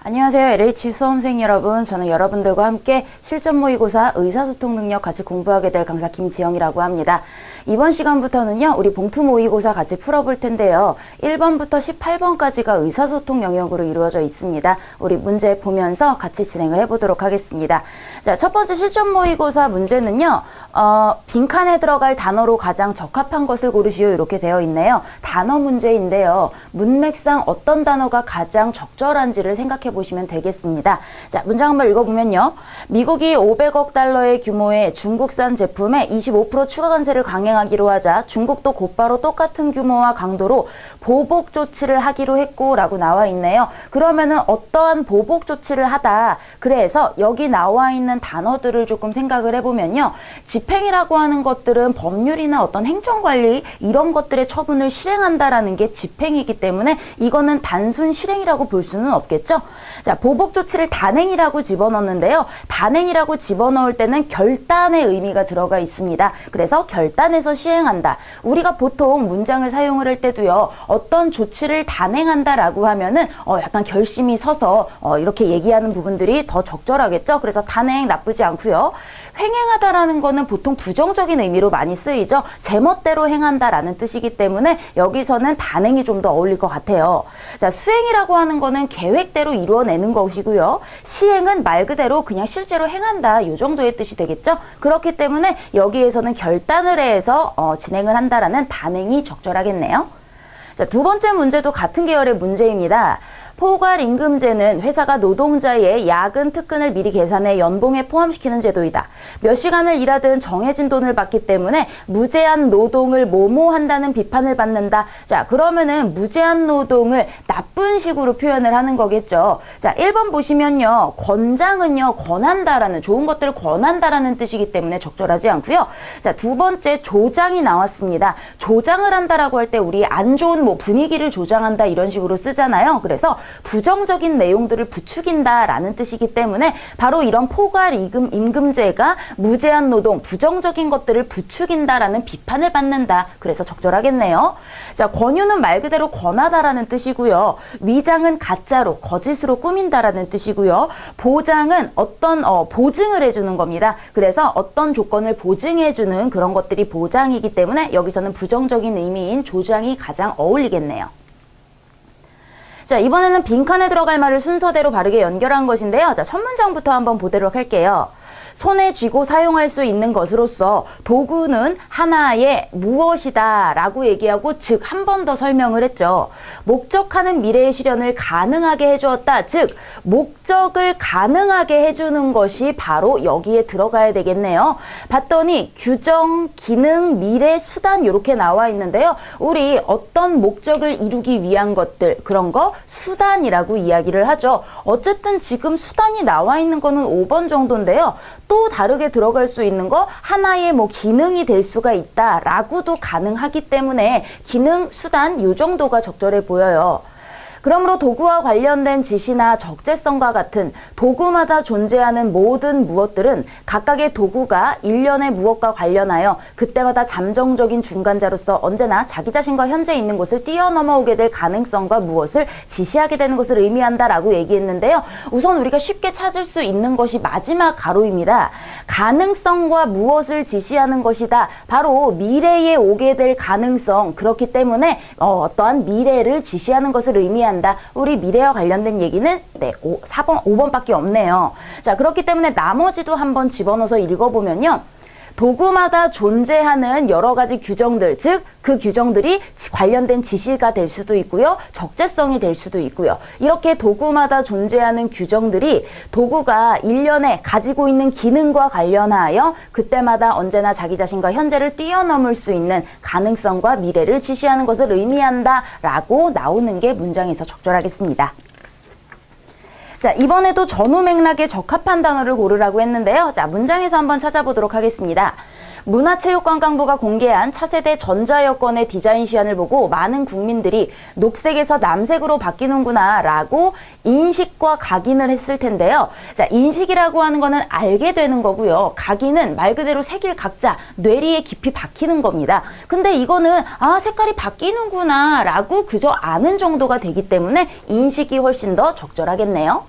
안녕하세요. LH 수험생 여러분. 저는 여러분들과 함께 실전 모의고사 의사소통 능력 같이 공부하게 될 강사 김지영이라고 합니다. 이번 시간부터는요, 우리 봉투 모의고사 같이 풀어볼 텐데요. 1번부터 18번까지가 의사소통 영역으로 이루어져 있습니다. 우리 문제 보면서 같이 진행을 해보도록 하겠습니다. 자, 첫 번째 실전 모의고사 문제는요, 빈칸에 들어갈 단어로 가장 적합한 것을 고르시오. 이렇게 되어 있네요. 단어 문제인데요. 문맥상 어떤 단어가 가장 적절한지를 생각해 보시면 되겠습니다. 자, 문장 한번 읽어보면요. 미국이 500억 달러의 규모의 중국산 제품에 25% 추가 관세를 강행하기로 하자 중국도 곧바로 똑같은 규모와 강도로 보복 조치를 하기로 했고 라고 나와 있네요. 그러면은 어떠한 보복 조치를 하다. 그래서 여기 나와 있는 단어들을 조금 생각을 해보면요. 집행이라고 하는 것들은 법률이나 어떤 행정관리 이런 것들의 처분을 실행한다라는 게 집행이기 때문에 이거는 단순 실행이라고 볼 수는 없겠죠. 자, 보복 조치를 단행이라고 집어넣는데요. 단행이라고 집어넣을 때는 결단의 의미가 들어가 있습니다. 그래서 결단해서 시행한다. 우리가 보통 문장을 사용을 할 때도요. 어떤 조치를 단행한다라고 하면은 약간 결심이 서서 이렇게 얘기하는 부분들이 더 적절하겠죠. 그래서 단행 나쁘지 않고요. 횡행하다라는 거는 보통 부정적인 의미로 많이 쓰이죠. 제멋대로 행한다라는 뜻이기 때문에 여기서는 단행이 좀 더 어울릴 것 같아요. 자, 수행이라고 하는 거는 계획대로 이루어내는 것이고요. 시행은 말 그대로 그냥 실제로 행한다. 이 정도의 뜻이 되겠죠. 그렇기 때문에 여기에서는 결단을 해서 진행을 한다라는 단행이 적절하겠네요. 자, 두 번째 문제도 같은 계열의 문제입니다. 포괄임금제는 회사가 노동자의 야근 특근을 미리 계산해 연봉에 포함시키는 제도이다. 몇 시간을 일하든 정해진 돈을 받기 때문에 무제한 노동을 모모한다는 비판을 받는다. 자, 그러면은 무제한 노동을 나쁜 식으로 표현을 하는 거겠죠. 자, 1번 보시면요. 권장은요. 권한다라는 좋은 것들을 권한다라는 뜻이기 때문에 적절하지 않고요. 자, 두 번째 조장이 나왔습니다. 조장을 한다라고 할 때 우리 안 좋은 분위기를 조장한다 이런 식으로 쓰잖아요. 그래서 부정적인 내용들을 부추긴다라는 뜻이기 때문에 바로 이런 포괄임금제가 무제한 노동, 부정적인 것들을 부추긴다라는 비판을 받는다. 그래서 적절하겠네요. 자, 권유는 말 그대로 권하다라는 뜻이고요. 위장은 가짜로, 거짓으로 꾸민다라는 뜻이고요. 보장은 어떤 보증을 해주는 겁니다. 그래서 어떤 조건을 보증해주는 그런 것들이 보장이기 때문에 여기서는 부정적인 의미인 조장이 가장 어울리겠네요. 자, 이번에는 빈칸에 들어갈 말을 순서대로 바르게 연결한 것인데요. 자, 첫 문장부터 한번 보도록 할게요. 손에 쥐고 사용할 수 있는 것으로서 도구는 하나의 무엇이다 라고 얘기하고 즉 한 번 더 설명을 했죠. 목적하는 미래의 실현을 가능하게 해주었다. 즉 목적을 가능하게 해주는 것이 바로 여기에 들어가야 되겠네요. 봤더니 규정, 기능, 미래, 수단 이렇게 나와 있는데요. 우리 어떤 목적을 이루기 위한 것들 그런 거 수단이라고 이야기를 하죠. 어쨌든 지금 수단이 나와 있는 거는 5번 정도인데요. 또 다르게 들어갈 수 있는 거 하나의 기능이 될 수가 있다라고도 가능하기 때문에 기능, 수단 요 정도가 적절해 보여요. 그러므로 도구와 관련된 지시나 적재성과 같은 도구마다 존재하는 모든 무엇들은 각각의 도구가 일련의 무엇과 관련하여 그때마다 잠정적인 중간자로서 언제나 자기 자신과 현재 있는 곳을 뛰어넘어오게 될 가능성과 무엇을 지시하게 되는 것을 의미한다라고 얘기했는데요. 우선 우리가 쉽게 찾을 수 있는 것이 마지막 가로입니다. 가능성과 무엇을 지시하는 것이다. 바로 미래에 오게 될 가능성. 그렇기 때문에 어떠한 미래를 지시하는 것을 의미한다. 우리 미래와 관련된 얘기는 5번밖에 없네요. 자, 그렇기 때문에 나머지도 한번 집어넣어서 읽어보면요. 도구마다 존재하는 여러 가지 규정들, 즉 그 규정들이 관련된 지시가 될 수도 있고요. 적재성이 될 수도 있고요. 이렇게 도구마다 존재하는 규정들이 도구가 일련에 가지고 있는 기능과 관련하여 그때마다 언제나 자기 자신과 현재를 뛰어넘을 수 있는 가능성과 미래를 지시하는 것을 의미한다라고 나오는 게 문장에서 적절하겠습니다. 자, 이번에도 전후 맥락에 적합한 단어를 고르라고 했는데요. 자, 문장에서 한번 찾아보도록 하겠습니다. 문화체육관광부가 공개한 차세대 전자여권의 디자인 시안을 보고 많은 국민들이 녹색에서 남색으로 바뀌는구나 라고 인식과 각인을 했을 텐데요. 자, 인식이라고 하는 거는 알게 되는 거고요. 각인은 말 그대로 색일 각자, 뇌리에 깊이 박히는 겁니다. 근데 이거는 색깔이 바뀌는구나 라고 그저 아는 정도가 되기 때문에 인식이 훨씬 더 적절하겠네요.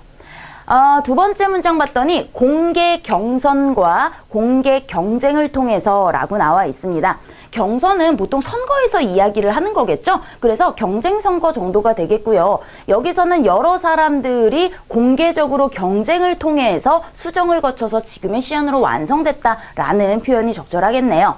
두 번째 문장 봤더니 공개 경선과 공개 경쟁을 통해서 라고 나와 있습니다. 경선은 보통 선거에서 이야기를 하는 거겠죠? 그래서 경쟁 선거 정도가 되겠고요. 여기서는 여러 사람들이 공개적으로 경쟁을 통해서 수정을 거쳐서 지금의 시안으로 완성됐다라는 표현이 적절하겠네요.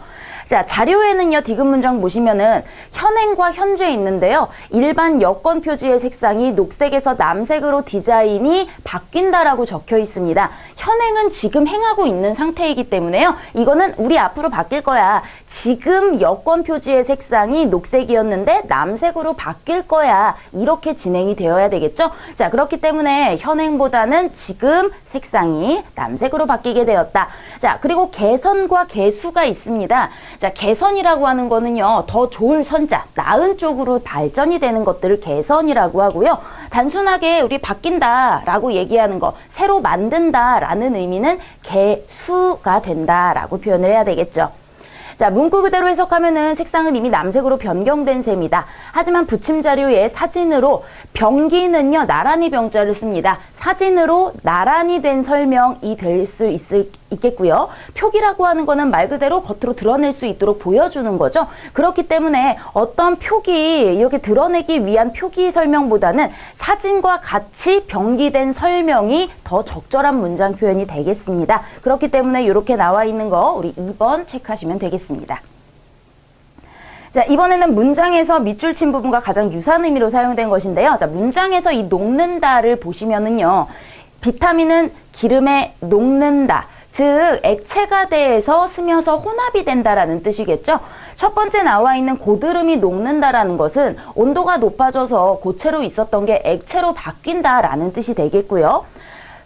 자, 자료에는요, 디귿 문장 보시면은 현행과 현재 있는데요. 일반 여권 표지의 색상이 녹색에서 남색으로 디자인이 바뀐다라고 적혀 있습니다. 현행은 지금 행하고 있는 상태이기 때문에요. 이거는 우리 앞으로 바뀔 거야. 지금 여권 표지의 색상이 녹색이었는데 남색으로 바뀔 거야. 이렇게 진행이 되어야 되겠죠? 자, 그렇기 때문에 현행보다는 지금 색상이 남색으로 바뀌게 되었다. 자, 그리고 개선과 개수가 있습니다. 자, 개선이라고 하는 거는요, 더 좋을 선자, 나은 쪽으로 발전이 되는 것들을 개선이라고 하고요. 단순하게 우리 바뀐다라고 얘기하는 거, 새로 만든다라는 의미는 개수가 된다라고 표현을 해야 되겠죠. 자, 문구 그대로 해석하면은 색상은 이미 남색으로 변경된 셈이다. 하지만 부침 자료에 사진으로 병기는요, 나란히 병자를 씁니다. 사진으로 나란히 된 설명이 될 수 있겠고요. 표기라고 하는 거는 말 그대로 겉으로 드러낼 수 있도록 보여주는 거죠. 그렇기 때문에 어떤 표기, 이렇게 드러내기 위한 표기 설명보다는 사진과 같이 병기된 설명이 더 적절한 문장 표현이 되겠습니다. 그렇기 때문에 이렇게 나와 있는 거 우리 2번 체크하시면 되겠습니다. 자, 이번에는 문장에서 밑줄 친 부분과 가장 유사한 의미로 사용된 것인데요. 자, 문장에서 이 녹는다를 보시면은요, 비타민은 기름에 녹는다. 즉, 액체가 돼서 스며서 혼합이 된다라는 뜻이겠죠. 첫 번째 나와 있는 고드름이 녹는다라는 것은 온도가 높아져서 고체로 있었던 게 액체로 바뀐다라는 뜻이 되겠고요.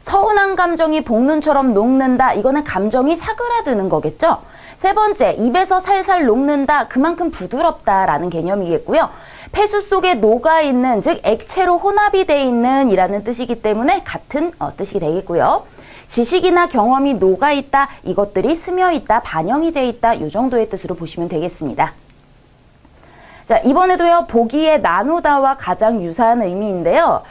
서운한 감정이 복눈처럼 녹는다. 이거는 감정이 사그라드는 거겠죠. 세 번째, 입에서 살살 녹는다. 그만큼 부드럽다라는 개념이겠고요. 폐수 속에 녹아있는, 즉 액체로 혼합이 돼 있는 이라는 뜻이기 때문에 같은 뜻이 되겠고요. 지식이나 경험이 녹아있다. 이것들이 스며있다, 반영이 돼 있다. 이 정도의 뜻으로 보시면 되겠습니다. 자, 이번에도요, 보기에 나누다와 가장 유사한 의미인데요.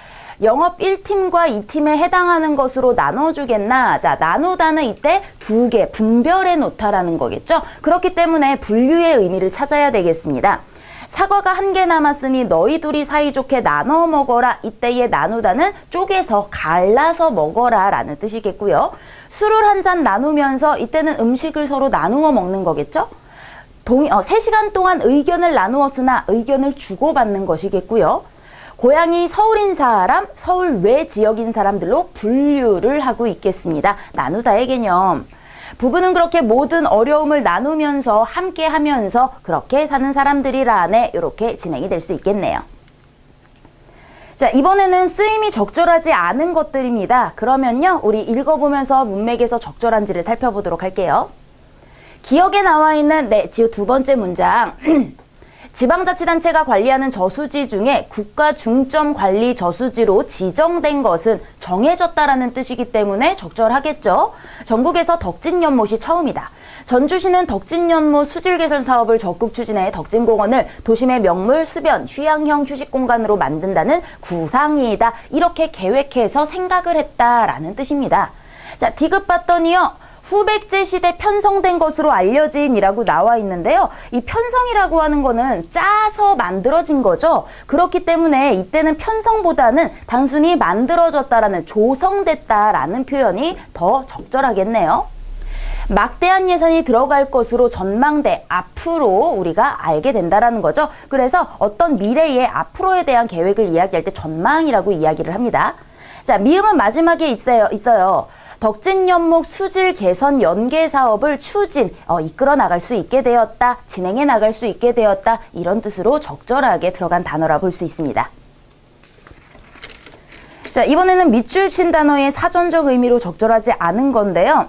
영업 1팀과 2팀에 해당하는 것으로 나눠주겠나? 자, 나누다는 이때 두 개, 분별해 놓다라는 거겠죠? 그렇기 때문에 분류의 의미를 찾아야 되겠습니다. 사과가 1개 남았으니 너희 둘이 사이좋게 나눠 먹어라. 이때의 나누다는 쪼개서 갈라서 먹어라 라는 뜻이겠고요. 술을 한 잔 나누면서 이때는 음식을 서로 나누어 먹는 거겠죠? 3시간 동안 의견을 나누었으나 의견을 주고받는 것이겠고요. 고향이 서울인 사람, 서울 외 지역인 사람들로 분류를 하고 있겠습니다. 나누다의 개념. 부부는 그렇게 모든 어려움을 나누면서 함께 하면서 그렇게 사는 사람들이라네. 이렇게 진행이 될 수 있겠네요. 자, 이번에는 쓰임이 적절하지 않은 것들입니다. 그러면요, 우리 읽어보면서 문맥에서 적절한지를 살펴보도록 할게요. 기억에 나와 있는 지우 두 번째 문장. 지방자치단체가 관리하는 저수지 중에 국가 중점 관리 저수지로 지정된 것은 정해졌다라는 뜻이기 때문에 적절하겠죠. 전국에서 덕진연못이 처음이다. 전주시는 덕진연못 수질 개선 사업을 적극 추진해 덕진공원을 도심의 명물, 수변, 휴양형 휴식공간으로 만든다는 구상이다. 이렇게 계획해서 생각을 했다라는 뜻입니다. 자, 디귿 봤더니요. 후백제 시대 편성된 것으로 알려진이라고 나와 있는데요. 이 편성이라고 하는 거는 짜서 만들어진 거죠. 그렇기 때문에 이때는 편성보다는 단순히 만들어졌다라는, 조성됐다라는 표현이 더 적절하겠네요. 막대한 예산이 들어갈 것으로 전망돼, 앞으로 우리가 알게 된다라는 거죠. 그래서 어떤 미래의 앞으로에 대한 계획을 이야기할 때 전망이라고 이야기를 합니다. 자, 미음은 마지막에 있어요. 덕진연목 수질 개선 연계 사업을 이끌어 나갈 수 있게 되었다, 진행해 나갈 수 있게 되었다, 이런 뜻으로 적절하게 들어간 단어라 볼 수 있습니다. 자, 이번에는 밑줄 친 단어의 사전적 의미로 적절하지 않은 건데요.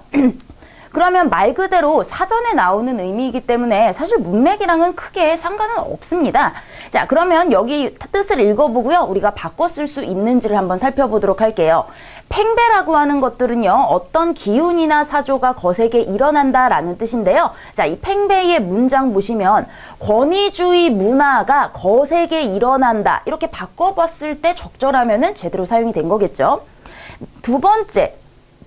그러면 말 그대로 사전에 나오는 의미이기 때문에 사실 문맥이랑은 크게 상관은 없습니다. 자, 그러면 여기 뜻을 읽어보고요. 우리가 바꿔 쓸 수 있는지를 한번 살펴보도록 할게요. 팽배라고 하는 것들은요, 어떤 기운이나 사조가 거세게 일어난다라는 뜻인데요. 자, 이 팽배의 문장 보시면 권위주의 문화가 거세게 일어난다, 이렇게 바꿔봤을 때 적절하면은 제대로 사용이 된 거겠죠. 두 번째,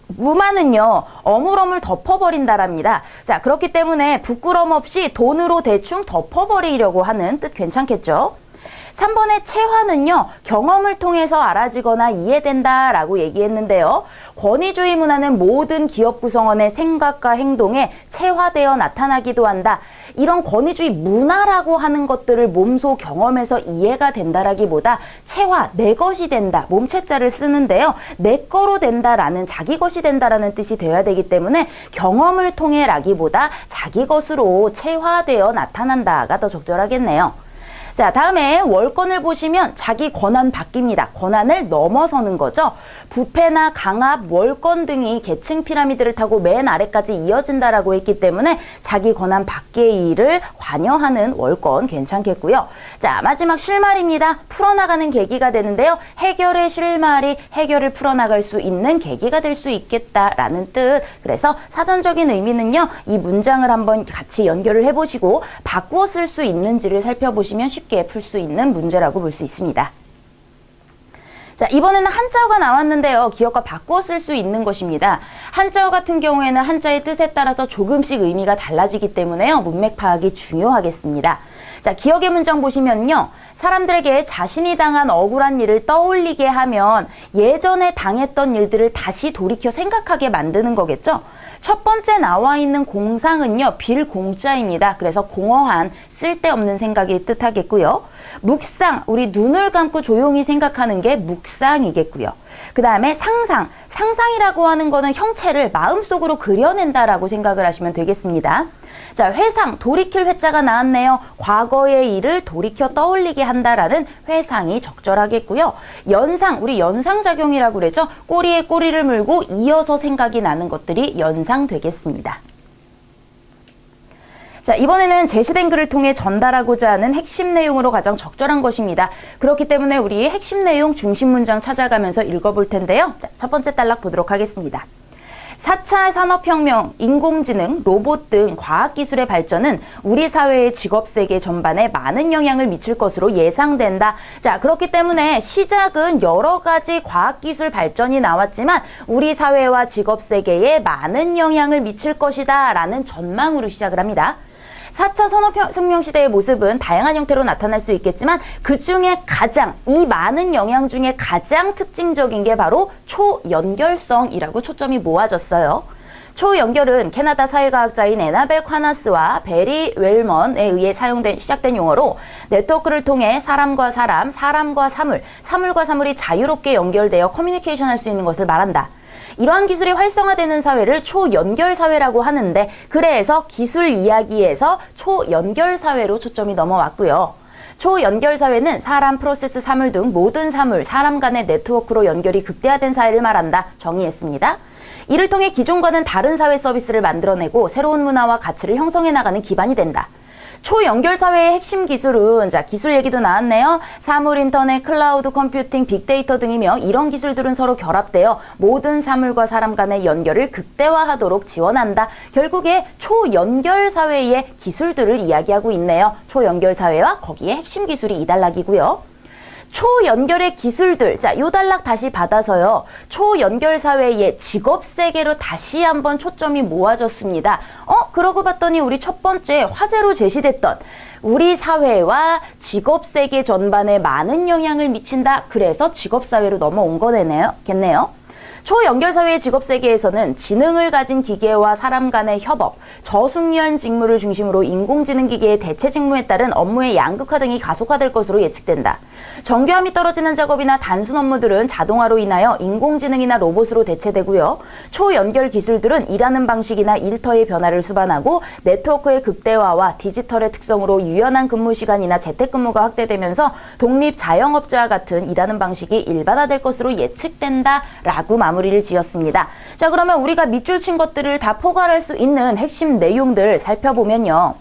무마는요, 어물어물 덮어버린다랍니다. 자, 그렇기 때문에 부끄럼 없이 돈으로 대충 덮어버리려고 하는 뜻 괜찮겠죠? 3번의 체화는요, 경험을 통해서 알아지거나 이해된다라고 얘기했는데요. 권위주의 문화는 모든 기업 구성원의 생각과 행동에 체화되어 나타나기도 한다. 이런 권위주의 문화라고 하는 것들을 몸소 경험해서 이해가 된다라기보다 체화, 내 것이 된다, 몸체자를 쓰는데요. 내 거로 된다라는, 자기 것이 된다라는 뜻이 되어야 되기 때문에 경험을 통해 라기보다 자기 것으로 체화되어 나타난다가 더 적절하겠네요. 자, 다음에 월권을 보시면 자기 권한 바뀝니다. 권한을 넘어서는 거죠. 부패나 강압, 월권 등이 계층 피라미드를 타고 맨 아래까지 이어진다라고 했기 때문에 자기 권한 밖의 일을 관여하는 월권 괜찮겠고요. 자, 마지막 실말입니다. 풀어나가는 계기가 되는데요. 해결의 실말이 해결을 풀어나갈 수 있는 계기가 될 수 있겠다라는 뜻. 그래서 사전적인 의미는요. 이 문장을 한번 같이 연결을 해보시고 바꾸어 쓸 수 있는지를 살펴보시면 쉽게 풀 수 있는 문제라고 볼 수 있습니다. 자, 이번에는 한자어가 나왔는데요. 기억과 바꾸어 쓸 수 있는 것입니다. 한자어 같은 경우에는 한자의 뜻에 따라서 조금씩 의미가 달라지기 때문에요. 문맥 파악이 중요하겠습니다. 자, 기억의 문장 보시면요. 사람들에게 자신이 당한 억울한 일을 떠올리게 하면 예전에 당했던 일들을 다시 돌이켜 생각하게 만드는 거겠죠. 첫 번째 나와 있는 공상은요, 빌공자입니다. 그래서 공허한, 쓸데없는 생각이 뜻하겠고요. 묵상, 우리 눈을 감고 조용히 생각하는 게 묵상이겠고요. 그 다음에 상상, 상상이라고 하는 거는 형체를 마음속으로 그려낸다라고 생각을 하시면 되겠습니다. 자, 회상, 돌이킬 회자가 나왔네요. 과거의 일을 돌이켜 떠올리게 한다라는 회상이 적절하겠고요. 연상, 우리 연상작용이라고 그러죠. 꼬리에 꼬리를 물고 이어서 생각이 나는 것들이 연상되겠습니다. 자, 이번에는 제시된 글을 통해 전달하고자 하는 핵심 내용으로 가장 적절한 것입니다. 그렇기 때문에 우리 핵심 내용 중심 문장 찾아가면서 읽어볼 텐데요. 자, 첫 번째 단락 보도록 하겠습니다. 4차 산업혁명, 인공지능, 로봇 등 과학기술의 발전은 우리 사회의 직업세계 전반에 많은 영향을 미칠 것으로 예상된다. 자, 그렇기 때문에 시작은 여러 가지 과학기술 발전이 나왔지만 우리 사회와 직업세계에 많은 영향을 미칠 것이다 라는 전망으로 시작을 합니다. 4차 산업혁명 시대의 모습은 다양한 형태로 나타날 수 있겠지만 그 중에 가장, 이 많은 영향 중에 가장 특징적인 게 바로 초연결성이라고 초점이 모아졌어요. 초연결은 캐나다 사회과학자인 에나벨 콰나스와 베리 웰먼에 의해 시작된 용어로 네트워크를 통해 사람과 사람, 사람과 사물, 사물과 사물이 자유롭게 연결되어 커뮤니케이션 할 수 있는 것을 말한다. 이러한 기술이 활성화되는 사회를 초연결 사회라고 하는데 그래서 기술 이야기에서 초연결 사회로 초점이 넘어왔고요. 초연결 사회는 사람, 프로세스, 사물 등 모든 사물, 사람 간의 네트워크로 연결이 극대화된 사회를 말한다. 정의했습니다. 이를 통해 기존과는 다른 사회 서비스를 만들어내고 새로운 문화와 가치를 형성해 나가는 기반이 된다. 초연결 사회의 핵심 기술은, 자, 기술 얘기도 나왔네요. 사물, 인터넷, 클라우드 컴퓨팅, 빅데이터 등이며 이런 기술들은 서로 결합되어 모든 사물과 사람 간의 연결을 극대화하도록 지원한다. 결국에 초연결 사회의 기술들을 이야기하고 있네요. 초연결 사회와 거기에 핵심 기술이 이 단락이고요. 초연결의 기술들, 자, 요 단락 다시 받아서요. 초연결 사회의 직업 세계로 다시 한번 초점이 모아졌습니다. 그러고 봤더니 우리 첫 번째 화제로 제시됐던 우리 사회와 직업 세계 전반에 많은 영향을 미친다. 그래서 직업 사회로 넘어온 거겠네요. 초연결 사회의 직업 세계에서는 지능을 가진 기계와 사람 간의 협업, 저숙련 직무를 중심으로 인공지능 기계의 대체 직무에 따른 업무의 양극화 등이 가속화될 것으로 예측된다. 정교함이 떨어지는 작업이나 단순 업무들은 자동화로 인하여 인공지능이나 로봇으로 대체되고요. 초연결 기술들은 일하는 방식이나 일터의 변화를 수반하고 네트워크의 극대화와 디지털의 특성으로 유연한 근무 시간이나 재택근무가 확대되면서 독립 자영업자와 같은 일하는 방식이 일반화될 것으로 예측된다라고 마무리를 지었습니다. 자, 그러면 우리가 밑줄 친 것들을 다 포괄할 수 있는 핵심 내용들 살펴보면요.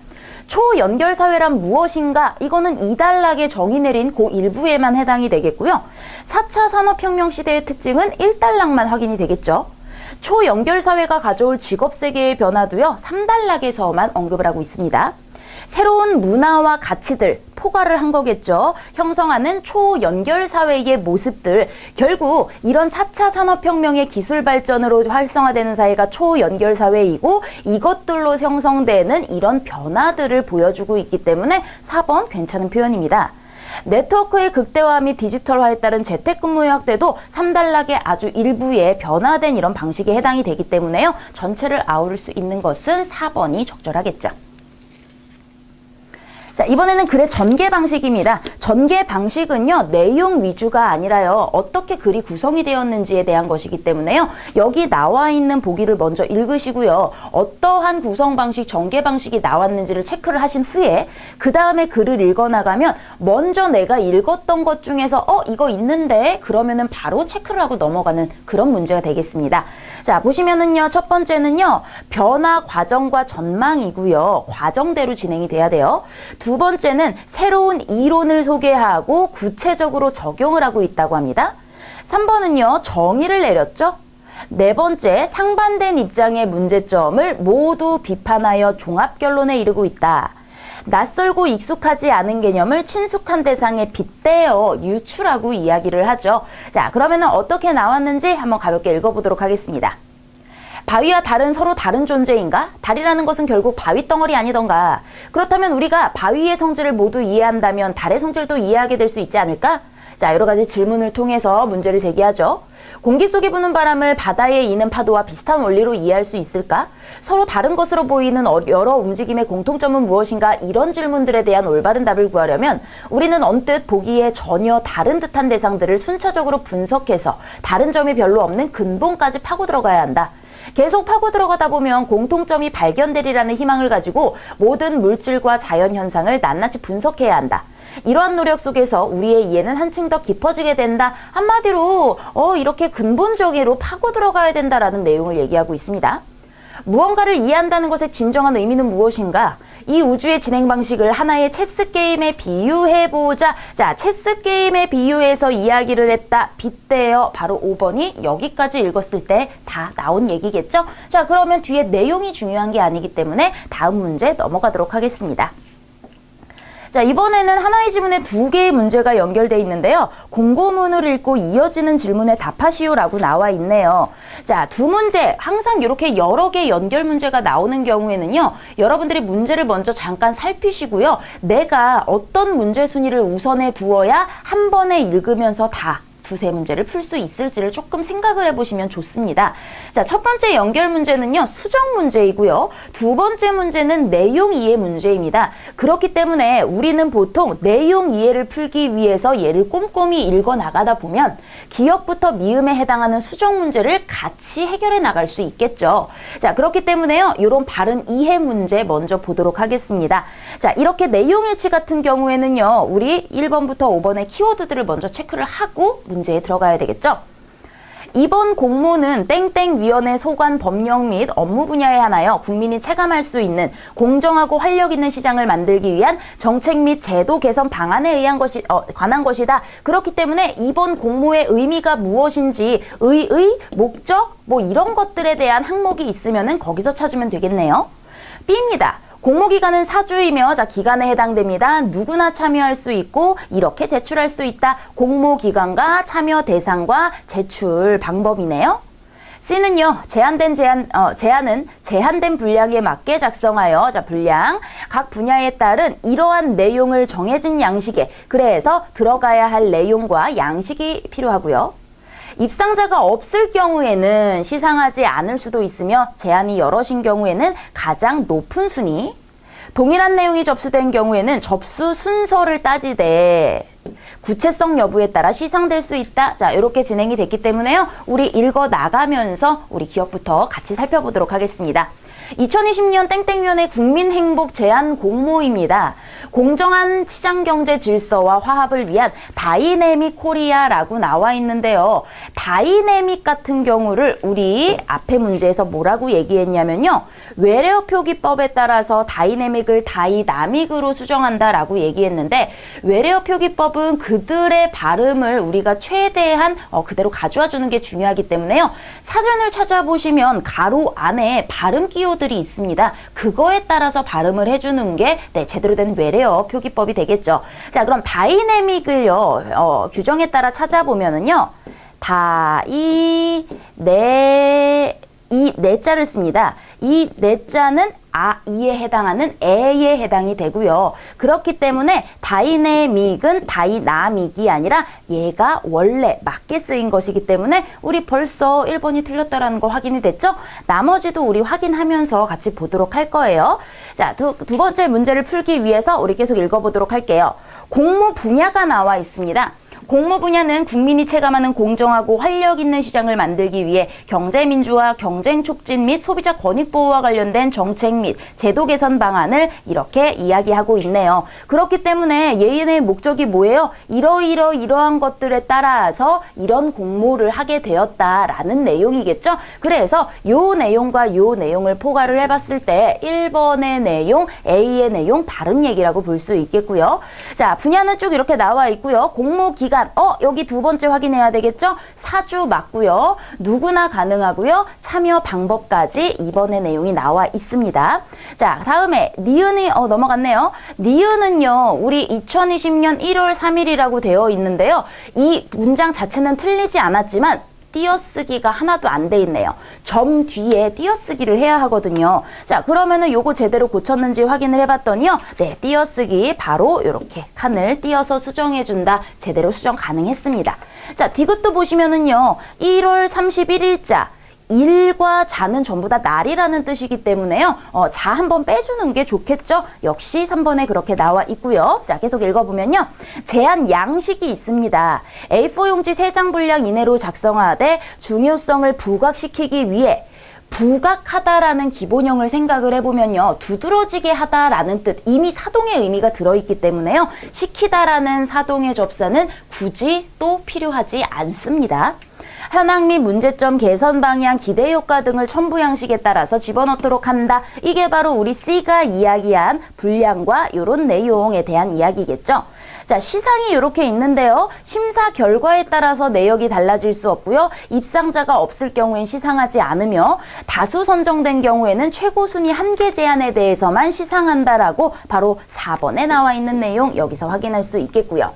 초연결 사회란 무엇인가? 이거는 2단락에 정의 내린 그 일부에만 해당이 되겠고요. 4차 산업혁명 시대의 특징은 1단락만 확인이 되겠죠. 초연결 사회가 가져올 직업 세계의 변화도요. 3단락에서만 언급을 하고 있습니다. 새로운 문화와 가치들 포괄을 한 거겠죠. 형성하는 초연결사회의 모습들. 결국 이런 4차 산업혁명의 기술 발전으로 활성화되는 사회가 초연결사회이고 이것들로 형성되는 이런 변화들을 보여주고 있기 때문에 4번 괜찮은 표현입니다. 네트워크의 극대화 및 디지털화에 따른 재택근무의 확대도 3단락의 아주 일부의 변화된 이런 방식에 해당이 되기 때문에요. 전체를 아우를 수 있는 것은 4번이 적절하겠죠. 자, 이번에는 글의 전개 방식입니다. 전개 방식은요, 내용 위주가 아니라요, 어떻게 글이 구성이 되었는지에 대한 것이기 때문에요. 여기 나와 있는 보기를 먼저 읽으시고요. 어떠한 구성 방식, 전개 방식이 나왔는지를 체크를 하신 후에 그 다음에 글을 읽어나가면 먼저 내가 읽었던 것 중에서 이거 있는데 그러면은 바로 체크를 하고 넘어가는 그런 문제가 되겠습니다. 자, 보시면은요, 첫 번째는요, 변화 과정과 전망이고요. 과정대로 진행이 돼야 돼요. 두 번째는 새로운 이론을 소개하고 구체적으로 적용을 하고 있다고 합니다. 3번은요, 정의를 내렸죠. 네 번째, 상반된 입장의 문제점을 모두 비판하여 종합결론에 이르고 있다. 낯설고 익숙하지 않은 개념을 친숙한 대상에 빗대어 유추라고 이야기를 하죠. 자, 그러면은 어떻게 나왔는지 한번 가볍게 읽어보도록 하겠습니다. 바위와 달은 서로 다른 존재인가? 달이라는 것은 결국 바위 덩어리 아니던가? 그렇다면 우리가 바위의 성질을 모두 이해한다면 달의 성질도 이해하게 될 수 있지 않을까? 자, 여러 가지 질문을 통해서 문제를 제기하죠. 공기 속에 부는 바람을 바다에 이는 파도와 비슷한 원리로 이해할 수 있을까? 서로 다른 것으로 보이는 여러 움직임의 공통점은 무엇인가? 이런 질문들에 대한 올바른 답을 구하려면 우리는 언뜻 보기에 전혀 다른 듯한 대상들을 순차적으로 분석해서 다른 점이 별로 없는 근본까지 파고 들어가야 한다. 계속 파고 들어가다 보면 공통점이 발견되리라는 희망을 가지고 모든 물질과 자연현상을 낱낱이 분석해야 한다. 이러한 노력 속에서 우리의 이해는 한층 더 깊어지게 된다. 한마디로 이렇게 근본적으로 파고 들어가야 된다라는 내용을 얘기하고 있습니다. 무언가를 이해한다는 것의 진정한 의미는 무엇인가? 이 우주의 진행 방식을 하나의 체스 게임에 비유해보자. 자, 체스 게임에 비유해서 이야기를 했다. 빗대어 바로 5번이 여기까지 읽었을 때 다 나온 얘기겠죠? 자, 그러면 뒤에 내용이 중요한 게 아니기 때문에 다음 문제 넘어가도록 하겠습니다. 자, 이번에는 하나의 지문에 두 개의 문제가 연결되어 있는데요. 공고문을 읽고 이어지는 질문에 답하시오라고 나와 있네요. 자, 두 문제, 항상 이렇게 여러 개 연결 문제가 나오는 경우에는요. 여러분들이 문제를 먼저 잠깐 살피시고요. 내가 어떤 문제 순위를 우선에 두어야 한 번에 읽으면서 다 두세 문제를 풀 수 있을지를 조금 생각을 해보시면 좋습니다. 자, 첫 번째 연결 문제는요, 수정 문제이고요. 두 번째 문제는 내용 이해 문제입니다. 그렇기 때문에 우리는 보통 내용 이해를 풀기 위해서 얘를 꼼꼼히 읽어 나가다 보면 기억부터 미음에 해당하는 수정 문제를 같이 해결해 나갈 수 있겠죠. 자, 그렇기 때문에요, 이런 바른 이해 문제 먼저 보도록 하겠습니다. 자, 이렇게 내용 일치 같은 경우에는요, 우리 1번부터 5번의 키워드들을 먼저 체크를 하고 문제에 들어가야 되겠죠. 이번 공모는 땡땡위원회 소관 법령 및 업무 분야에 한하여 국민이 체감할 수 있는 공정하고 활력 있는 시장을 만들기 위한 정책 및 제도 개선 방안에 의한 관한 것이다. 그렇기 때문에 이번 공모의 의미가 무엇인지 목적 이런 것들에 대한 항목이 있으면은 거기서 찾으면 되겠네요. B입니다. 공모기간은 4주이며 자, 기간에 해당됩니다. 누구나 참여할 수 있고 이렇게 제출할 수 있다. 공모기간과 참여 대상과 제출 방법이네요. C는요, 제한은 제한된 분량에 맞게 작성하여, 자, 분량, 각 분야에 따른 이러한 내용을 정해진 양식에, 그래서 들어가야 할 내용과 양식이 필요하고요. 입상자가 없을 경우에는 시상하지 않을 수도 있으며 제한이 여럿인 경우에는 가장 높은 순위, 동일한 내용이 접수된 경우에는 접수 순서를 따지되 구체성 여부에 따라 시상될 수 있다. 자, 이렇게 진행이 됐기 때문에요. 우리 읽어 나가면서 우리 기억부터 같이 살펴보도록 하겠습니다. 2020년 땡땡위원회 국민행복 제안 공모입니다. 공정한 시장경제 질서와 화합을 위한 다이내믹 코리아라고 나와 있는데요. 다이내믹 같은 경우를 우리 앞에 문제에서 뭐라고 얘기했냐면요. 외래어 표기법에 따라서 다이내믹을 다이나믹으로 수정한다라고 얘기했는데 외래어 표기법은 그들의 발음을 우리가 최대한 그대로 가져와 주는 게 중요하기 때문에요. 사전을 찾아보시면 가로 안에 발음 키워드 단어들이 있습니다. 그거에 따라서 발음을 해주는 게 제대로 된 외래어 표기법이 되겠죠. 자, 그럼 다이내믹을요, 규정에 따라 찾아보면은요, 이 내자를 씁니다. 이 내자는 이에 해당하는 에에 해당이 되고요. 그렇기 때문에 다이내믹은 다이나믹이 아니라 얘가 원래 맞게 쓰인 것이기 때문에 우리 벌써 1번이 틀렸다라는 거 확인이 됐죠? 나머지도 우리 확인하면서 같이 보도록 할 거예요. 자, 두 번째 문제를 풀기 위해서 우리 계속 읽어보도록 할게요. 공모 분야가 나와 있습니다. 공모 분야는 국민이 체감하는 공정하고 활력 있는 시장을 만들기 위해 경제 민주화, 경쟁 촉진 및 소비자 권익 보호와 관련된 정책 및 제도 개선 방안을 이렇게 이야기하고 있네요. 그렇기 때문에 얘네 목적이 뭐예요? 이러한 것들에 따라서 이런 공모를 하게 되었다라는 내용이겠죠? 그래서 요 내용과 요 내용을 포괄을 해봤을 때 1번의 내용, A의 내용 바른 얘기라고 볼 수 있겠고요. 자, 분야는 쭉 이렇게 나와 있고요. 공모 기간 여기 두 번째 확인해야 되겠죠? 사주 맞고요. 누구나 가능하고요. 참여 방법까지 2번의 내용이 나와 있습니다. 자, 다음에 니은이 넘어갔네요. 니은은요. 우리 2020년 1월 3일이라고 되어 있는데요. 이 문장 자체는 틀리지 않았지만 띄어쓰기가 하나도 안 돼 있네요. 점 뒤에 띄어쓰기를 해야 하거든요. 자, 그러면은 요거 제대로 고쳤는지 확인을 해봤더니요. 네, 띄어쓰기 바로 이렇게 칸을 띄어서 수정해준다. 제대로 수정 가능했습니다. 자, 디귿도 보시면은요. 1월 31일자. 일과 자는 전부 다 날이라는 뜻이기 때문에요. 자 한번 빼주는 게 좋겠죠? 역시 3번에 그렇게 나와 있고요. 자, 계속 읽어보면요. 제한 양식이 있습니다. A4 용지 3장 분량 이내로 작성하되 중요성을 부각시키기 위해 부각하다라는 기본형을 생각을 해보면요. 두드러지게 하다라는 뜻, 이미 사동의 의미가 들어있기 때문에요. 시키다라는 사동의 접사는 굳이 또 필요하지 않습니다. 현황 및 문제점, 개선 방향, 기대 효과 등을 첨부 양식에 따라서 집어넣도록 한다. 이게 바로 우리 C가 이야기한 분량과 이런 내용에 대한 이야기겠죠. 자, 시상이 이렇게 있는데요. 심사 결과에 따라서 내역이 달라질 수 없고요. 입상자가 없을 경우엔 시상하지 않으며 다수 선정된 경우에는 최고 순위 1개 제한에 대해서만 시상한다라고 바로 4번에 나와 있는 내용 여기서 확인할 수 있겠고요.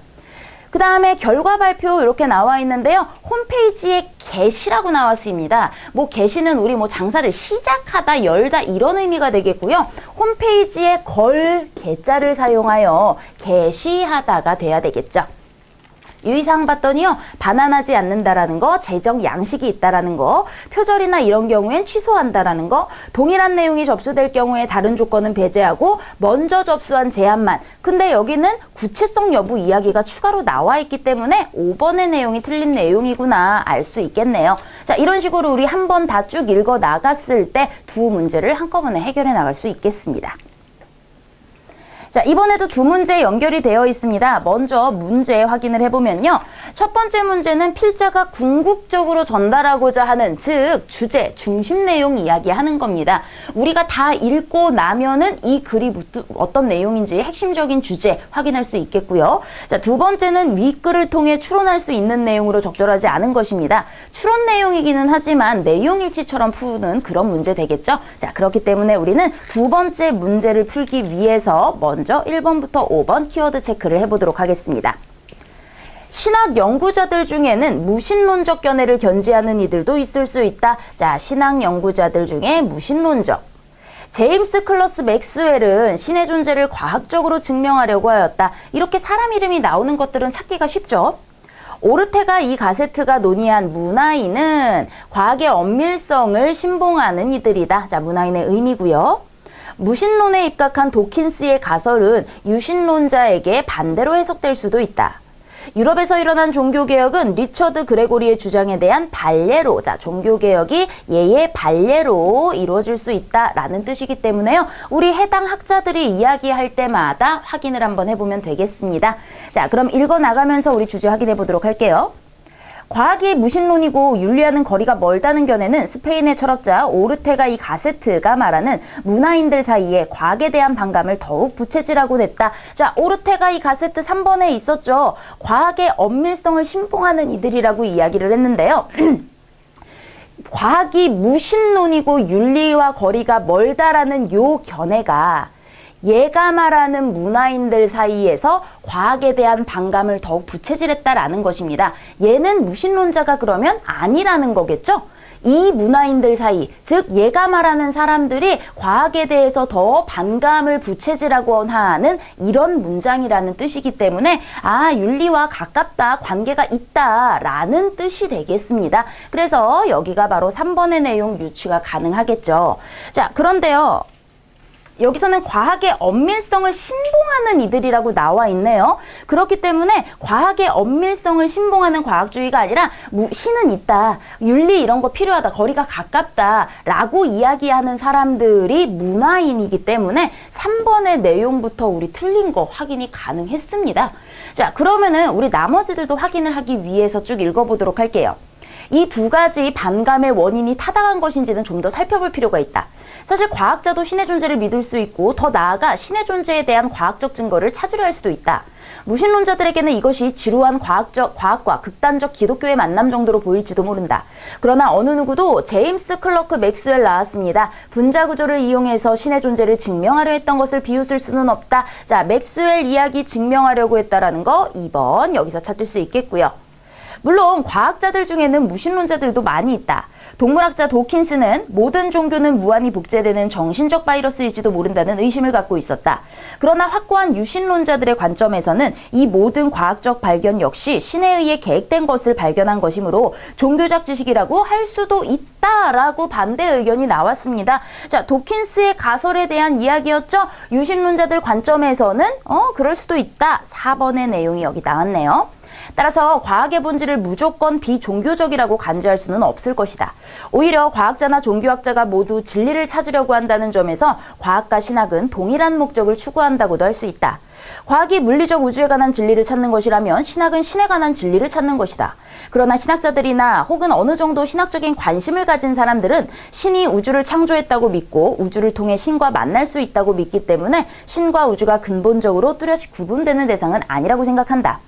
그 다음에 결과 발표 이렇게 나와 있는데요. 홈페이지에 개시라고 나왔습니다. 뭐 개시는 우리 뭐 장사를 시작하다, 열다 이런 의미가 되겠고요. 홈페이지에 걸 개자를 사용하여 개시하다가 돼야 되겠죠. 유의사항 봤더니요. 반환하지 않는다라는 거, 재정 양식이 있다라는 거, 표절이나 이런 경우엔 취소한다라는 거, 동일한 내용이 접수될 경우에 다른 조건은 배제하고 먼저 접수한 제한만. 근데 여기는 구체성 여부 이야기가 추가로 나와 있기 때문에 5번의 내용이 틀린 내용이구나 알 수 있겠네요. 자, 이런 식으로 우리 한 번 다 쭉 읽어 나갔을 때 두 문제를 한꺼번에 해결해 나갈 수 있겠습니다. 자, 이번에도 두 문제 연결이 되어 있습니다. 먼저 문제 확인을 해보면요. 첫 번째 문제는 필자가 궁극적으로 전달하고자 하는, 즉 주제, 중심 내용 이야기하는 겁니다. 우리가 다 읽고 나면은 이 글이 어떤 내용인지 핵심적인 주제 확인할 수 있겠고요. 자, 두 번째는 윗글을 통해 추론할 수 있는 내용으로 적절하지 않은 것입니다. 추론 내용이기는 하지만 내용일치처럼 푸는 그런 문제 되겠죠. 자, 그렇기 때문에 우리는 두 번째 문제를 풀기 위해서 먼저 1번부터 5번 키워드 체크를 해보도록 하겠습니다. 신학 연구자들 중에는 무신론적 견해를 견지하는 이들도 있을 수 있다. 자, 신학 연구자들 중에 무신론적. 제임스 클러스 맥스웰은 신의 존재를 과학적으로 증명하려고 하였다. 이렇게 사람 이름이 나오는 것들은 찾기가 쉽죠. 오르테가 이 가세트가 논의한 문화인은 과학의 엄밀성을 신봉하는 이들이다. 자, 문화인의 의미고요. 무신론에 입각한 도킨스의 가설은 유신론자에게 반대로 해석될 수도 있다. 유럽에서 일어난 종교개혁은 리처드 그레고리의 주장에 대한 반례로, 자, 종교개혁이 얘의 반례로 이루어질 수 있다라는 뜻이기 때문에요. 우리 해당 학자들이 이야기할 때마다 확인을 한번 해보면 되겠습니다. 자, 그럼 읽어나가면서 우리 주제 확인해 보도록 할게요. 과학이 무신론이고 윤리와는 거리가 멀다는 견해는 스페인의 철학자 오르테가 이 가세트가 말하는 문화인들 사이에 과학에 대한 반감을 더욱 부채질하고 냈다. 자, 오르테가 이 가세트 3번에 있었죠. 과학의 엄밀성을 신봉하는 이들이라고 이야기를 했는데요. 과학이 무신론이고 윤리와 거리가 멀다라는 요 견해가 얘가 말하는 문화인들 사이에서 과학에 대한 반감을 더욱 부채질했다라는 것입니다. 얘는 무신론자가 그러면 아니라는 거겠죠? 이 문화인들 사이, 즉 얘가 말하는 사람들이 과학에 대해서 더 반감을 부채질하고 하는 이런 문장이라는 뜻이기 때문에 윤리와 가깝다, 관계가 있다라는 뜻이 되겠습니다. 그래서 여기가 바로 3번의 내용 유추가 가능하겠죠. 자, 그런데요. 여기서는 과학의 엄밀성을 신봉하는 이들이라고 나와 있네요. 그렇기 때문에 과학의 엄밀성을 신봉하는 과학주의가 아니라 신은 있다, 윤리 이런 거 필요하다, 거리가 가깝다 라고 이야기하는 사람들이 문화인이기 때문에 3번의 내용부터 우리 틀린 거 확인이 가능했습니다. 자, 그러면은 우리 나머지들도 확인을 하기 위해서 쭉 읽어보도록 할게요. 이 두 가지 반감의 원인이 타당한 것인지는 좀 더 살펴볼 필요가 있다. 사실 과학자도 신의 존재를 믿을 수 있고 더 나아가 신의 존재에 대한 과학적 증거를 찾으려 할 수도 있다. 무신론자들에게는 이것이 지루한 과학과 극단적 기독교의 만남 정도로 보일지도 모른다. 그러나 어느 누구도 제임스 클러크 맥스웰 나왔습니다. 분자 구조를 이용해서 신의 존재를 증명하려 했던 것을 비웃을 수는 없다. 자, 맥스웰 이야기 증명하려고 했다라는 거 2번 여기서 찾을 수 있겠고요. 물론 과학자들 중에는 무신론자들도 많이 있다. 동물학자 도킨스는 모든 종교는 무한히 복제되는 정신적 바이러스일지도 모른다는 의심을 갖고 있었다. 그러나 확고한 유신론자들의 관점에서는 이 모든 과학적 발견 역시 신에 의해 계획된 것을 발견한 것이므로 종교적 지식이라고 할 수도 있다라고 반대 의견이 나왔습니다. 자, 도킨스의 가설에 대한 이야기였죠. 유신론자들 관점에서는 그럴 수도 있다. 4번의 내용이 여기 나왔네요. 따라서 과학의 본질을 무조건 비종교적이라고 간주할 수는 없을 것이다. 오히려 과학자나 종교학자가 모두 진리를 찾으려고 한다는 점에서 과학과 신학은 동일한 목적을 추구한다고도 할 수 있다. 과학이 물리적 우주에 관한 진리를 찾는 것이라면 신학은 신에 관한 진리를 찾는 것이다. 그러나 신학자들이나 혹은 어느 정도 신학적인 관심을 가진 사람들은 신이 우주를 창조했다고 믿고 우주를 통해 신과 만날 수 있다고 믿기 때문에 신과 우주가 근본적으로 뚜렷이 구분되는 대상은 아니라고 생각한다.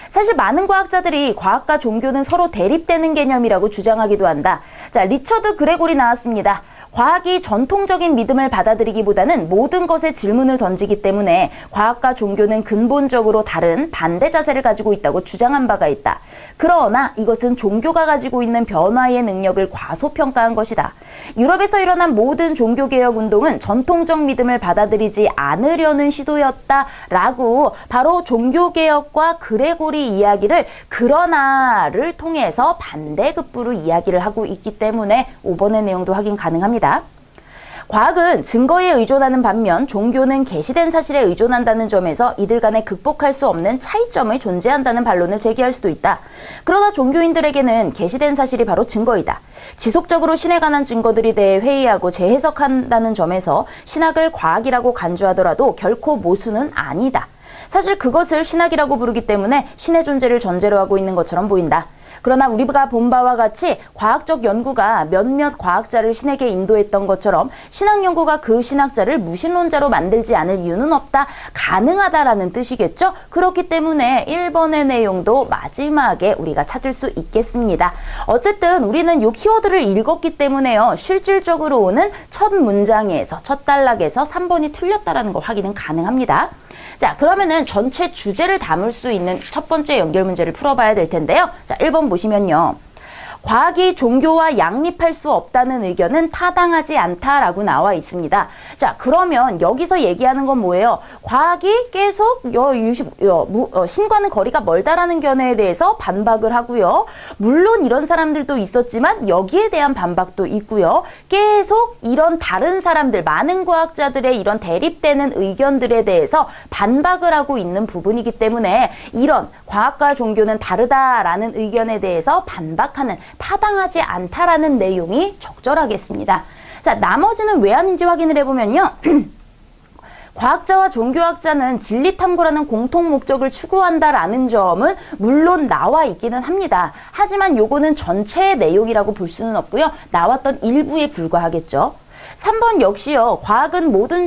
사실 많은 과학자들이 과학과 종교는 서로 대립되는 개념이라고 주장하기도 한다. 자, 리처드 그레고리 나왔습니다. 과학이 전통적인 믿음을 받아들이기보다는 모든 것에 질문을 던지기 때문에 과학과 종교는 근본적으로 다른 반대 자세를 가지고 있다고 주장한 바가 있다. 그러나 이것은 종교가 가지고 있는 변화의 능력을 과소평가한 것이다. 유럽에서 일어난 모든 종교개혁 운동은 전통적 믿음을 받아들이지 않으려는 시도였다라고 바로 종교개혁과 그레고리 이야기를 그러나를 통해서 반대급부로 이야기를 하고 있기 때문에 5번의 내용도 확인 가능합니다. 과학은 증거에 의존하는 반면 종교는 계시된 사실에 의존한다는 점에서 이들 간에 극복할 수 없는 차이점이 존재한다는 반론을 제기할 수도 있다. 그러나 종교인들에게는 계시된 사실이 바로 증거이다. 지속적으로 신에 관한 증거들에 대해 회의하고 재해석한다는 점에서 신학을 과학이라고 간주하더라도 결코 모순은 아니다. 사실 그것을 신학이라고 부르기 때문에 신의 존재를 전제로 하고 있는 것처럼 보인다. 그러나 우리가 본 바와 같이 과학적 연구가 몇몇 과학자를 신에게 인도했던 것처럼 신학 연구가 그 신학자를 무신론자로 만들지 않을 이유는 없다. 가능하다라는 뜻이겠죠? 그렇기 때문에 1번의 내용도 마지막에 우리가 찾을 수 있겠습니다. 어쨌든 우리는 이 키워드를 읽었기 때문에요. 실질적으로는 첫 문장에서, 첫 단락에서 3번이 틀렸다라는 거 확인은 가능합니다. 자, 그러면은 전체 주제를 담을 수 있는 첫 번째 연결 문제를 풀어봐야 될 텐데요. 자, 1번 보시면요. 과학이 종교와 양립할 수 없다는 의견은 타당하지 않다라고 나와 있습니다. 자, 그러면 여기서 얘기하는 건 뭐예요? 과학이 계속 신과는 거리가 멀다라는 견해에 대해서 반박을 하고요. 물론 이런 사람들도 있었지만 여기에 대한 반박도 있고요. 계속 이런 다른 사람들, 많은 과학자들의 이런 대립되는 의견들에 대해서 반박을 하고 있는 부분이기 때문에 이런 과학과 종교는 다르다라는 의견에 대해서 반박하는 타당하지 않다라는 내용이 적절하겠습니다. 자, 나머지는 왜 아닌지 확인을 해보면요. 과학자와 종교학자는 진리 탐구라는 공통 목적을 추구한다라는 점은 물론 나와 있기는 합니다. 하지만 요거는 전체의 내용이라고 볼 수는 없고요. 나왔던 일부에 불과하겠죠. 3번 역시요. 과학은 모든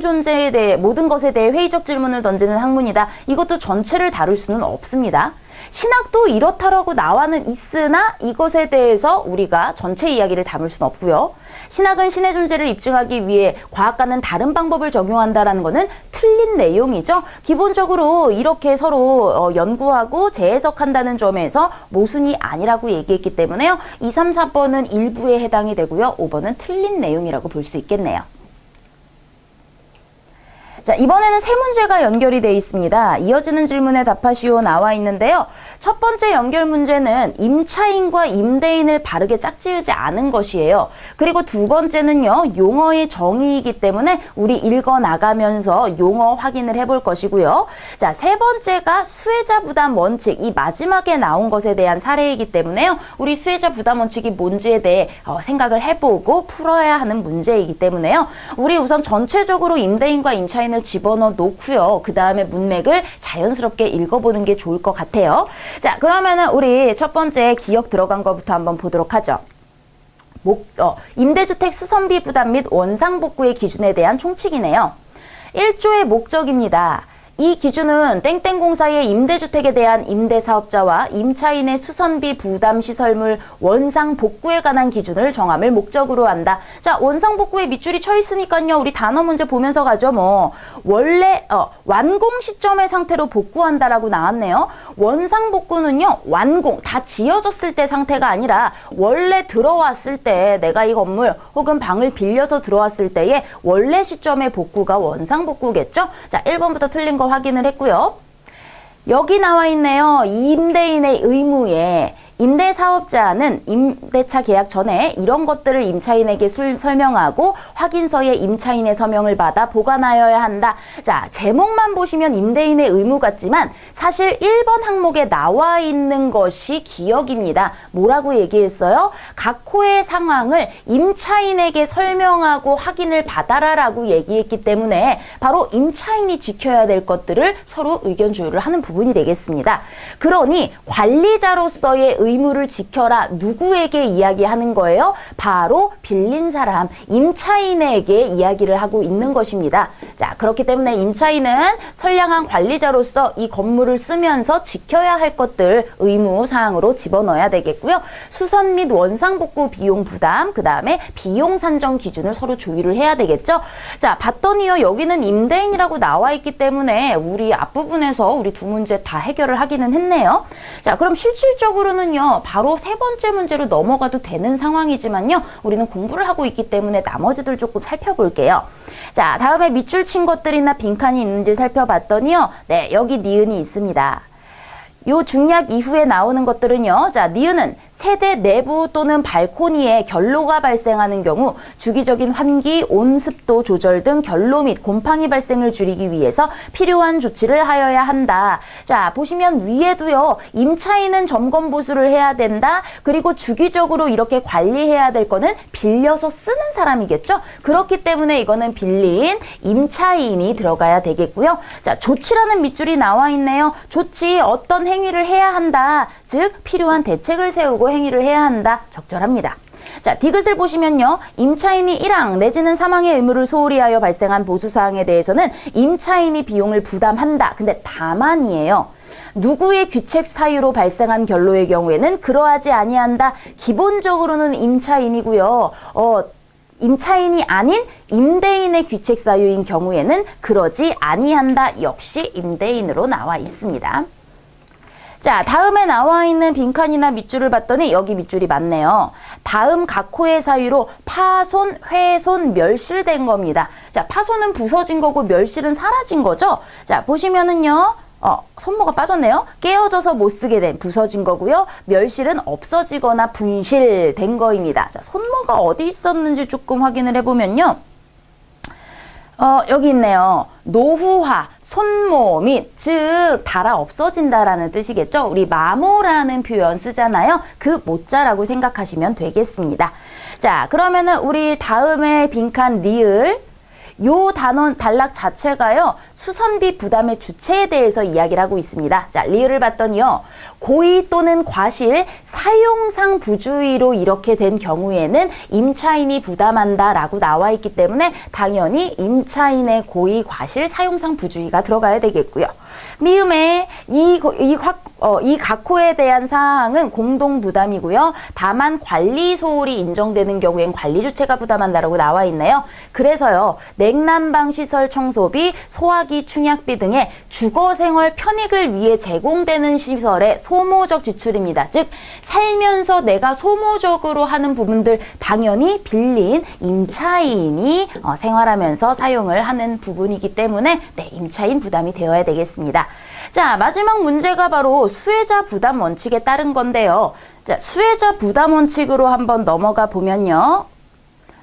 것에 대해 회의적 질문을 던지는 학문이다. 이것도 전체를 다룰 수는 없습니다. 신학도 이렇다라고 나와는 있으나 이것에 대해서 우리가 전체 이야기를 담을 수는 없고요. 신학은 신의 존재를 입증하기 위해 과학과는 다른 방법을 적용한다라는 것은 틀린 내용이죠. 기본적으로 이렇게 서로 연구하고 재해석한다는 점에서 모순이 아니라고 얘기했기 때문에요. 2, 3, 4번은 일부에 해당이 되고요. 5번은 틀린 내용이라고 볼 수 있겠네요. 자, 이번에는 세 문제가 연결이 되어 있습니다. 이어지는 질문에 답하시오 나와 있는데요. 첫 번째 연결 문제는 임차인과 임대인을 바르게 짝지으지 않은 것이에요. 그리고 두 번째는요, 용어의 정의이기 때문에 우리 읽어 나가면서 용어 확인을 해볼 것이고요. 자, 세 번째가 수혜자 부담 원칙, 이 마지막에 나온 것에 대한 사례이기 때문에요. 우리 수혜자 부담 원칙이 뭔지에 대해 생각을 해보고 풀어야 하는 문제이기 때문에요. 우리 우선 전체적으로 임대인과 임차인 을 집어넣어 놓고요. 그 다음에 문맥을 자연스럽게 읽어보는 게 좋을 것 같아요. 자, 그러면은 우리 첫 번째 기억 들어간 것부터 한번 보도록 하죠. 임대주택 수선비 부담 및 원상복구의 기준에 대한 총칙이네요. 1조의 목적입니다. 이 기준은 땡땡공사의 임대주택에 대한 임대사업자와 임차인의 수선비 부담 시설물 원상 복구에 관한 기준을 정함을 목적으로 한다. 자, 원상 복구에 밑줄이 쳐 있으니까요. 우리 단어 문제 보면서 가죠. 원래 완공 시점의 상태로 복구한다라고 나왔네요. 원상 복구는요. 완공 다 지어졌을 때 상태가 아니라 원래 들어왔을 때 내가 이 건물 혹은 방을 빌려서 들어왔을 때의 원래 시점의 복구가 원상 복구겠죠. 자, 1번부터 틀린 거 확인을 했고요. 여기 나와 있네요. 임대인의 의무에 임대사업자는 임대차 계약 전에 이런 것들을 임차인에게 설명하고 확인서에 임차인의 서명을 받아 보관하여야 한다. 자, 제목만 보시면 임대인의 의무 같지만 사실 1번 항목에 나와 있는 것이 기억입니다. 뭐라고 얘기했어요? 각 호의 상황을 임차인에게 설명하고 확인을 받아라라고 얘기했기 때문에 바로 임차인이 지켜야 될 것들을 서로 의견 조율을 하는 부분이 되겠습니다. 그러니 관리자로서의 의무를 지켜라. 누구에게 이야기하는 거예요? 바로 빌린 사람, 임차인에게 이야기를 하고 있는 것입니다. 자, 그렇기 때문에 임차인은 선량한 관리자로서 이 건물을 쓰면서 지켜야 할 것들 의무 사항으로 집어넣어야 되겠고요. 수선 및 원상복구 비용 부담, 그 다음에 비용 산정 기준을 서로 조율을 해야 되겠죠. 자, 봤더니요, 여기는 임대인이라고 나와 있기 때문에 우리 앞부분에서 우리 두 문제 다 해결을 하기는 했네요. 자, 그럼 실질적으로는 바로 세 번째 문제로 넘어가도 되는 상황이지만요. 우리는 공부를 하고 있기 때문에 나머지들 조금 살펴볼게요. 자, 다음에 밑줄 친 것들이나 빈칸이 있는지 살펴봤더니요. 네, 여기 니은이 있습니다. 요 중약 이후에 나오는 것들은요. 자, 니은은 세대 내부 또는 발코니에 결로가 발생하는 경우 주기적인 환기, 온습도 조절 등 결로 및 곰팡이 발생을 줄이기 위해서 필요한 조치를 하여야 한다. 자, 보시면 위에도요. 임차인은 점검 보수를 해야 된다. 그리고 주기적으로 이렇게 관리해야 될 거는 빌려서 쓰는 사람이겠죠. 그렇기 때문에 이거는 빌린 임차인이 들어가야 되겠고요. 자, 조치라는 밑줄이 나와 있네요. 조치, 어떤 행위를 해야 한다. 즉 필요한 대책을 세우고 행위를 해야 한다. 적절합니다. 자, 디귿을 보시면요. 임차인이 1항 내지는 3항의 의무를 소홀히 하여 발생한 보수사항에 대해서는 임차인이 비용을 부담한다. 근데 다만이에요. 누구의 귀책 사유로 발생한 결로의 경우에는 그러하지 아니한다. 기본적으로는 임차인이고요. 임차인이 아닌 임대인의 귀책 사유인 경우에는 그러지 아니한다. 역시 임대인으로 나와 있습니다. 자, 다음에 나와 있는 빈칸이나 밑줄을 봤더니 여기 밑줄이 맞네요. 다음 각 호의 사유로 파손, 훼손, 멸실된 겁니다. 자, 파손은 부서진 거고 멸실은 사라진 거죠. 자, 보시면은요. 손모가 빠졌네요. 깨어져서 못 쓰게 된 부서진 거고요. 멸실은 없어지거나 분실된 거입니다. 자, 손모가 어디 있었는지 조금 확인을 해보면요. 여기 있네요. 노후화, 손모 및 즉 닳아 없어진다라는 뜻이겠죠. 우리 마모라는 표현 쓰잖아요. 그 모자라고 생각하시면 되겠습니다. 자, 그러면은 우리 다음에 빈칸 리을, 요 단락 자체가요, 수선비 부담의 주체에 대해서 이야기를 하고 있습니다. 자, 리을을 봤더니요, 고의 또는 과실, 사용상 부주의로 이렇게 된 경우에는 임차인이 부담한다라고 나와 있기 때문에 당연히 임차인의 고의, 과실, 사용상 부주의가 들어가야 되겠고요. 미음에 이 각호에 대한 사항은 공동부담이고요. 다만 관리소홀이 인정되는 경우엔 관리주체가 부담한다라고 나와 있네요. 그래서요. 냉난방 시설 청소비, 소화기 충약비 등의 주거생활 편익을 위해 제공되는 시설의 소모적 지출입니다. 즉 살면서 내가 소모적으로 하는 부분들 당연히 빌린 임차인이 생활하면서 사용을 하는 부분이기 때문에 네, 임차인 부담이 되어야 되겠습니다. 자, 마지막 문제가 바로 수혜자 부담 원칙에 따른 건데요. 자, 수혜자 부담 원칙으로 한번 넘어가 보면요.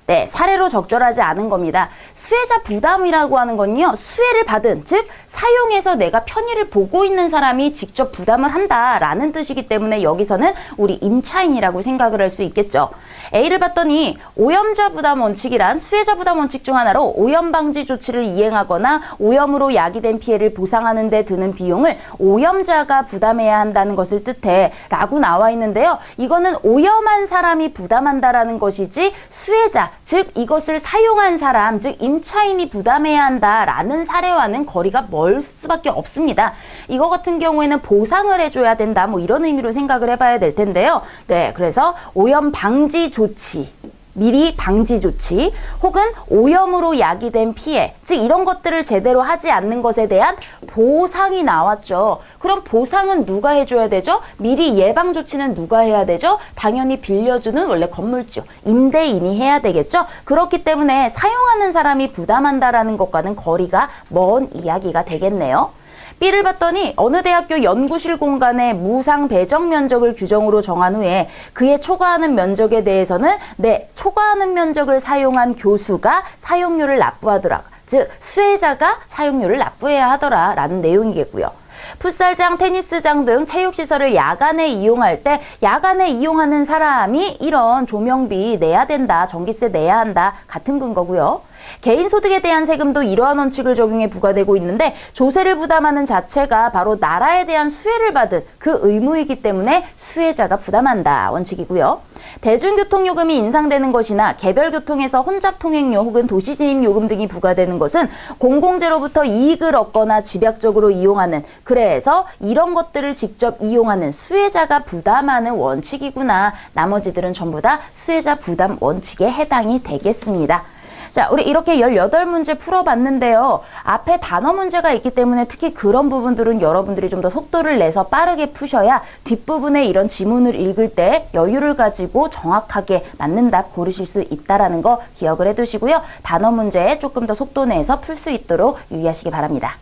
네, 사례로 적절하지 않은 겁니다. 수혜자 부담이라고 하는 건요, 수혜를 받은, 즉 사용해서 내가 편의를 보고 있는 사람이 직접 부담을 한다라는 뜻이기 때문에 여기서는 우리 임차인이라고 생각을 할 수 있겠죠. A를 봤더니 오염자 부담 원칙이란 수혜자 부담 원칙 중 하나로 오염 방지 조치를 이행하거나 오염으로 야기된 피해를 보상하는 데 드는 비용을 오염자가 부담해야 한다는 것을 뜻해 라고 나와 있는데요. 이거는 오염한 사람이 부담한다라는 것이지 수혜자, 즉 이것을 사용한 사람, 즉 임차인이 부담해야 한다라는 사례와는 거리가 멀 수밖에 없습니다. 이거 같은 경우에는 보상을 해줘야 된다, 뭐 이런 의미로 생각을 해봐야 될 텐데요. 네, 그래서 오염 방지 조치, 미리 방지 조치, 혹은 오염으로 야기된 피해, 즉 이런 것들을 제대로 하지 않는 것에 대한 보상이 나왔죠. 그럼 보상은 누가 해줘야 되죠? 미리 예방 조치는 누가 해야 되죠? 당연히 빌려주는 원래 건물주, 임대인이 해야 되겠죠? 그렇기 때문에 사용하는 사람이 부담한다라는 것과는 거리가 먼 이야기가 되겠네요. B를 봤더니 어느 대학교 연구실 공간의 무상 배정 면적을 규정으로 정한 후에 그에 초과하는 면적에 대해서는 초과하는 면적을 사용한 교수가 사용료를 납부하더라. 즉 수혜자가 사용료를 납부해야 하더라 라는 내용이겠고요. 풋살장, 테니스장 등 체육시설을 야간에 이용할 때 야간에 이용하는 사람이 이런 조명비 내야 된다, 전기세 내야 한다 같은 근거고요. 개인소득에 대한 세금도 이러한 원칙을 적용해 부과되고 있는데 조세를 부담하는 자체가 바로 나라에 대한 수혜를 받은 그 의무이기 때문에 수혜자가 부담한다 원칙이고요. 대중교통요금이 인상되는 것이나 개별교통에서 혼잡통행료 혹은 도시진입요금 등이 부과되는 것은 공공재로부터 이익을 얻거나 집약적으로 이용하는, 그래서 이런 것들을 직접 이용하는 수혜자가 부담하는 원칙이구나. 나머지들은 전부 다 수혜자 부담 원칙에 해당이 되겠습니다. 자, 우리 이렇게 18문제 풀어봤는데요. 앞에 단어 문제가 있기 때문에 특히 그런 부분들은 여러분들이 좀 더 속도를 내서 빠르게 푸셔야 뒷부분에 이런 지문을 읽을 때 여유를 가지고 정확하게 맞는 답 고르실 수 있다는 거 기억을 해두시고요. 단어 문제에 조금 더 속도 내서 풀 수 있도록 유의하시기 바랍니다.